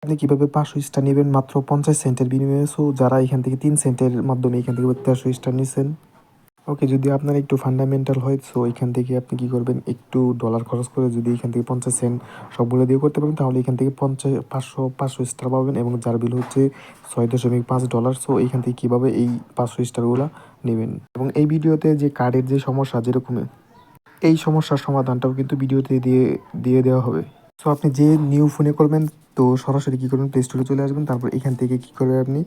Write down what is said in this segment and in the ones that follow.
আপনি কিভাবে 500 স্টার নিবেন মাত্র 50 সেন্টের বিনিময়ে। সো যারা এখান থেকে 3 সেন্টের মাধ্যমে এখান থেকে 1300 স্টার নিছেন। ওকে, যদি আপনার একটু ফান্ডামেন্টাল হয় সো এখান থেকে আপনি কি করবেন, একটু ডলার খরচ করে যদি এখান থেকে 50 সেন্ট সবগুলো দিয়ে করতে পারেন তাহলে এখান থেকে 500 স্টার পাবেন এবং যার বিল হচ্ছে $6.5। সো এখান থেকে কীভাবে এই 500 স্টারগুলো নেবেন এবং এই ভিডিওতে যে কার্ডের যে সমস্যা যেরকম এই সমস্যার সমাধানটাও কিন্তু ভিডিওতে দিয়ে দেওয়া হবে। সো আপনি যে নিউ ফোনে করবেন তো সরাসরি কী করবেন, প্লে স্টোরে চলে আসবেন। তারপর এখান থেকে কী করবেন আপনি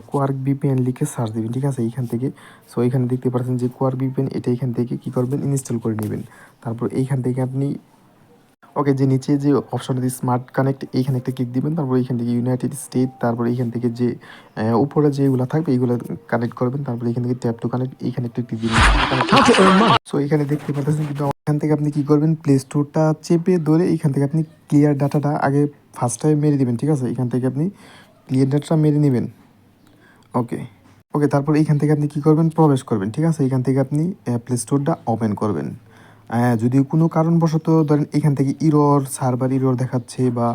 কোয়ার্ক ভিপিএন লিখে সার্চ দিবেন, ঠিক আছে এইখান থেকে। সো এখানে দেখতে পাচ্ছেন যে কোয়ার্ক ভিপিএন, এটা এখান থেকে কী করবেন ইনস্টল করে নেবেন। তারপর এইখান থেকে আপনি ওকে, যে নিচে যে অপশনটা দিয়ে স্মার্ট কানেক্ট এইখানে একটা ক্লিক দিবেন। তারপর এইখান থেকে ইউনাইটেড স্টেট, তারপর এইখান থেকে যে উপরে যেগুলো থাকবে এইগুলো কানেক্ট করবেন। তারপর এখান থেকে ট্যাপ টু কানেক্ট এইখানে একটা ক্লিক দিবেন। সো এখানে দেখতে পাচ্ছেন কিন্তু এখান থেকে আপনি কি করবেন, প্লে স্টোরটা চেপে ধরে এইখান থেকে আপনি ক্লিয়ার ডাটাটা আগে ফার্স্ট টাইম মেরে দিবেন, ঠিক আছে। এখান থেকে আপনি ক্লিয়ার ডাটাটা মেরে নেবেন। ওকে ওকে, তারপর এইখান থেকে আপনি কি করবেন, প্রবেশ করবেন, ঠিক আছে। এখান থেকে আপনি প্লে স্টোরটা ওপেন করবেন। যদি কোনো কারণবশত ধরেন এখান থেকে ইরর, সার্ভার ইরর দেখাচ্ছে বা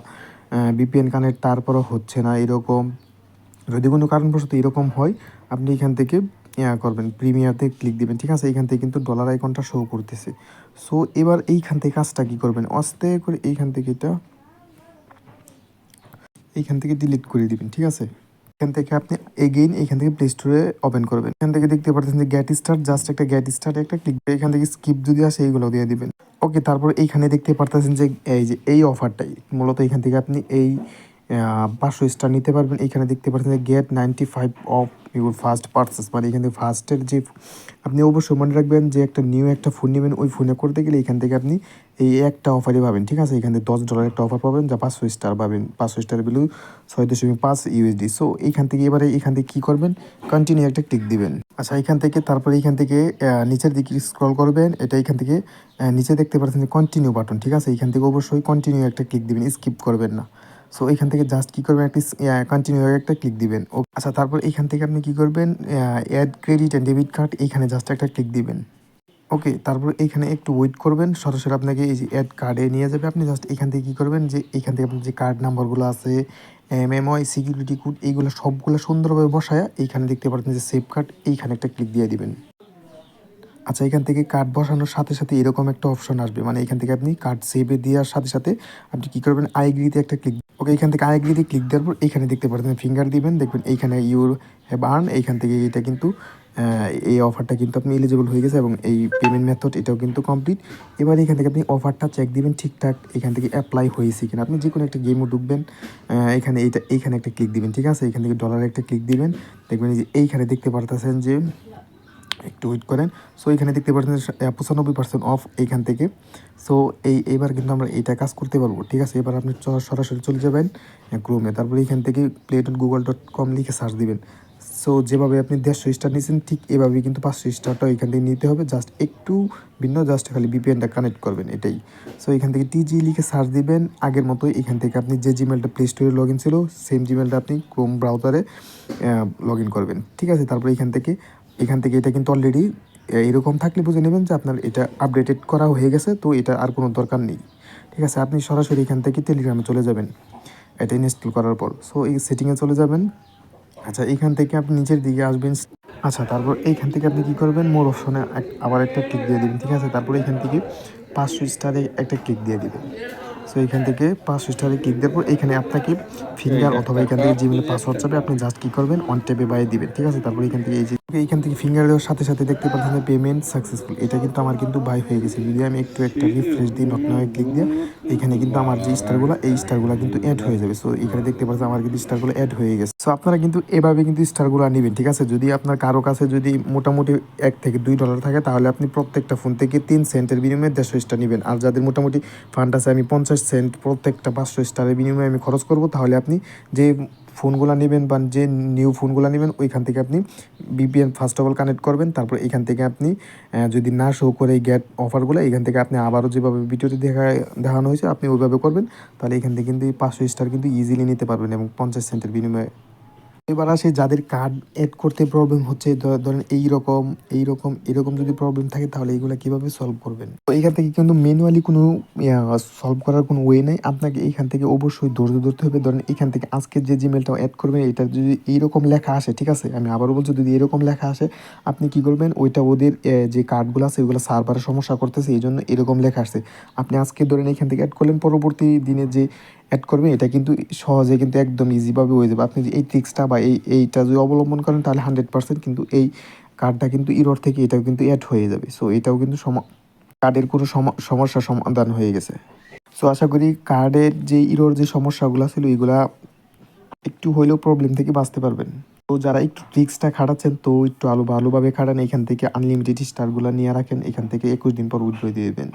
ভিপিএন কানেক্ট তারপরও হচ্ছে না এরকম, যদি কোনো কারণবশত এরকম হয় আপনি এখান থেকে করবেন, প্রিমিয়ারতে ক্লিক দিবেন, ঠিক আছে। এইখান থেকে কিন্তু ডলার আইকনটা শো করতেছে। সো এবার এইখান থেকে কাজটা কী করবেন, আস্তে করে এইখান থেকে এটা এইখান থেকে ডিলিট করে দিবেন, ঠিক আছে। এখান থেকে আপনি এগেইন এইখান থেকে প্লে স্টোরে ওপেন করবেন। এখান থেকে দেখতে পাচ্ছেন যে গেট স্টার্ট, জাস্ট একটা গেট স্টার্ট একটা ক্লিক দিয়ে এখান থেকে স্কিপ যদি আসে এইগুলো দিয়ে দিবেন। ওকে, তারপর এইখানে দেখতে পারতেছেন যে এই অফারটাই মূলত এখান থেকে আপনি এই 500 স্টার নিতে পারবেন। এইখানে দেখতে পাচ্ছেন যে get 95 off your first purchase, মানে এখান থেকে ফার্স্টের যে আপনি অবশ্যই মনে রাখবেন যে একটা নিউ একটা ফোন নেবেন, ওই ফোনে করতে গেলে এখান থেকে আপনি এই একটা অফারই পাবেন, ঠিক আছে। এখান থেকে $10 একটা অফার পাবেন যা 500 স্টার পাবেন, 500 স্টার ভ্যালু $6.5 USD। সো এইখান থেকে এবারে এখান থেকে কী করবেন, কন্টিনিউ একটা ক্লিক দিবেন। আচ্ছা, এখান থেকে তারপরে এইখান থেকে নিচের দিকে স্ক্রল করবেন, এটা এখান থেকে নিচে দেখতে পাচ্ছেন যে কন্টিনিউ বাটন, ঠিক আছে। এখান থেকে অবশ্যই কন্টিনিউ একটা ক্লিক দিবেন, স্কিপ করবেন না। সো এখান থেকে জাস্ট কী করবেন, একটা কন্টিনিউ একটা ক্লিক দিবেন। ও আচ্ছা, তারপর এখান থেকে আপনি কী করবেন, add credit and debit card এইখানে জাস্ট একটা ক্লিক দিবেন। ওকে, তারপর এইখানে একটু ওয়েট করবেন, সরাসরি আপনাকে এই যে অ্যাড কার্ডে নিয়ে যাবে। আপনি জাস্ট এখান থেকে কী করবেন, যে এখান থেকে আপনার যে কার্ড নাম্বারগুলো আছে, এমএমআই, সিকিউরিটি কোড, এইগুলো সবগুলো সুন্দরভাবে বসায়া এইখানে দেখতে পাচ্ছেন যে সেভ কার্ড, এইখানে একটা ক্লিক দিয়ে দিবেন। আচ্ছা, এখান থেকে কার্ড বসানোর সাথে সাথে এরকম একটা অপশন আসবে, মানে এখান থেকে আপনি কার্ড সেভে দেওয়ার সাথে সাথে আপনি কী করবেন, আই এগ্রিতে একটা ক্লিক। ওকে, এখান থেকে আই এগ্রিতে ক্লিক দেওয়ার পর এখানে দেখতে পাচ্ছেন ফিঙ্গার দিবেন, দেখবেন এইখানে ইউর হ্যাভ আর্ন, এইখান থেকে এটা কিন্তু এই অফারটা কিন্তু আপনি এলিজিবল হয়ে গেছে এবং এই পেমেন্ট মেথড এটাও কিন্তু কমপ্লিট। এবার এখান থেকে আপনি অফারটা চেক দিবেন ঠিকঠাক এখান থেকে অ্যাপ্লাই হয়েছে কিনা। আপনি যে কোনো একটা গেমও ঢুকবেন, এখানে এইখানে একটা ক্লিক দিবেন, ঠিক আছে। এখান থেকে ডলারে একটা ক্লিক দিবেন, দেখবেন যে এইখানে দেখতে পারতেছেন যে একটু ওয়েট করেন। সো এখানে দেখতে পাচ্ছেন 95% অফ এইখান থেকে। সো এইবার কিন্তু আমরা এইটা কাজ করতে পারবো, ঠিক আছে। এবার আপনি সরাসরি চলে যাবেন ক্রোমে, তারপরে এখান থেকে play.google.com লিখে সার্চ দিবেন। সো যেভাবে আপনি 150 স্টার নিয়েছেন ঠিক এভাবেই কিন্তু 500 স্টারটাও এখান থেকে নিতে হবে, জাস্ট একটু ভিন্ন, জাস্ট খালি ভিপিএনটা কানেক্ট করবেন এটাই। সো এখান থেকে টিজি লিখে সার্চ দিবেন আগের মতোই। এখান থেকে আপনি যে জিমেলটা প্লে স্টোরে লগ ইন ছিল সেম জিমেলটা আপনি ক্রোম ব্রাউজারে লগ ইন করবেন, ঠিক আছে। তারপরে এখান থেকে এটা কিন্তু অলরেডি এরকম থাকলে বুঝে নেবেন যে আপনার এটা আপডেটেড করা হয়ে গেছে, তো এটা আর কোনো দরকার নেই, ঠিক আছে। আপনি সরাসরি এখান থেকে টেলিগ্রামে চলে যাবেন এটা ইনস্টল করার পর। সো এই সেটিংয়ে চলে যাবেন। আচ্ছা, এইখান থেকে আপনি নিচের দিকে আসবেন। আচ্ছা, তারপর এইখান থেকে আপনি কী করবেন, মোর অপশনে আবার একটা ক্লিক দিয়ে দেবেন, ঠিক আছে। তারপরে এখান থেকে 500 স্টারে একটা ক্লিক দিয়ে দেবেন। সো এখান থেকে 500 স্টারে ক্লিক দেওয়ার পর এখানে আপনাকে ফিঙ্গার অথবা এখান থেকে জিমেলে পাসওয়ার্ড চাবে, আপনি জাস্ট কী করবেন, অন ট্যাপে বাইয়ে দিবেন, ঠিক আছে। তারপর এখান থেকে এইখান থেকে ফিঙ্গার দেওয়ার সাথে সাথে দেখতে পাচ্ছেন যে পেমেন্ট সাকসেসফুল, এটা কিন্তু আমার কিন্তু বাই হয়ে গেছে। যদি আমি একটু একটা রিফ্রেশ দিই, নট নাও ক্লিক দিয়ে এখানে কিন্তু আমার যে স্টারগুলো এই স্টারগুলো কিন্তু অ্যাড হয়ে যাবে। সো এখানে দেখতে পাচ্ছেন আমার কিন্তু স্টারগুলো অ্যাড হয়ে গেছে। সো আপনারা কিন্তু এভাবে কিন্তু স্টারগুলো নেবেন, ঠিক আছে। যদি আপনার কারো কাছে যদি মোটামুটি $1 থেকে $2 থাকে তাহলে আপনি প্রত্যেকটা ফোন থেকে 3 সেন্টের বিনিময়ে 150 স্টার নেবেন। আর যাদের মোটামুটি ফান্ড আছে আমি 50 সেন্ট প্রত্যেকটা 500 স্টারের বিনিময়ে আমি খরচ করব, তাহলে আপনি যে ফোনগুলো নেবেন বা যে নিউ ফোনগুলো নেবেন ওইখান থেকে আপনি VPN first of all connect করবেন। তারপর এখান থেকে আপনি যদি না শো করে এই গেট অফারগুলো এখান থেকে আপনি আবারও যেভাবে ভিডিওতে দেখানো হয়েছে আপনি ওইভাবে করবেন, তাহলে এখান থেকে কিন্তু 500 স্টার কিন্তু ইজিলি নিতে পারবেন এবং 50 সেন্টের বিনিময়ে। এবার আসে যাদের কার্ড অ্যাড করতে প্রবলেম হচ্ছে, ধরেন এরকম যদি প্রবলেম থাকে তাহলে এইগুলা কিভাবে সলভ করবেন। তো এখান থেকে কিন্তু ম্যানুয়ালি কোনো সলভ করার কোনো ওয়ে নেই, আপনাকে এইখান থেকে অবশ্যই ধৈর্য ধরতে হবে। ধরেন এখান থেকে আজকে যে জিমেলটা অ্যাড করবেন এটা যদি এইরকম লেখা আসে, ঠিক আছে, আমি আবারও বলছি, যদি এরকম লেখা আসে আপনি কি করবেন, ওইটা ওদের যে কার্ডগুলো আছে ওইগুলো সার্ভারে সমস্যা করতেছে, এই জন্য এরকম লেখা আসছে। আপনি আজকে ধরেন এখান থেকে অ্যাড করলেন, পরবর্তী দিনে যে অ্যাড করবে এটা কিন্তু সহজে কিন্তু একদম ইজিভাবে হয়ে যাবে। আপনি যে এই ট্রিক্সটা বা এইটা যদি অবলম্বন করেন তাহলে 100% কিন্তু এই কার্ডটা কিন্তু ইরর থেকে এটাও কিন্তু অ্যাড হয়ে যাবে। সো এটাও কিন্তু কার্ডের কোনো সমস্যা সমাধান হয়ে গেছে। সো আশা করি কার্ডের যে ইরর যে সমস্যাগুলো ছিল এগুলা একটু হইলেও প্রবলেম থেকে বাঁচতে পারবেন। তো যারা একটু ট্রিক্সটা খাটাচ্ছেন তো একটু ভালোভাবে খাটান, এখান থেকে আনলিমিটেড স্টারগুলো নিয়ে রাখেন, এখান থেকে 21 দিন পর উইথড্র দিয়ে দেবেন।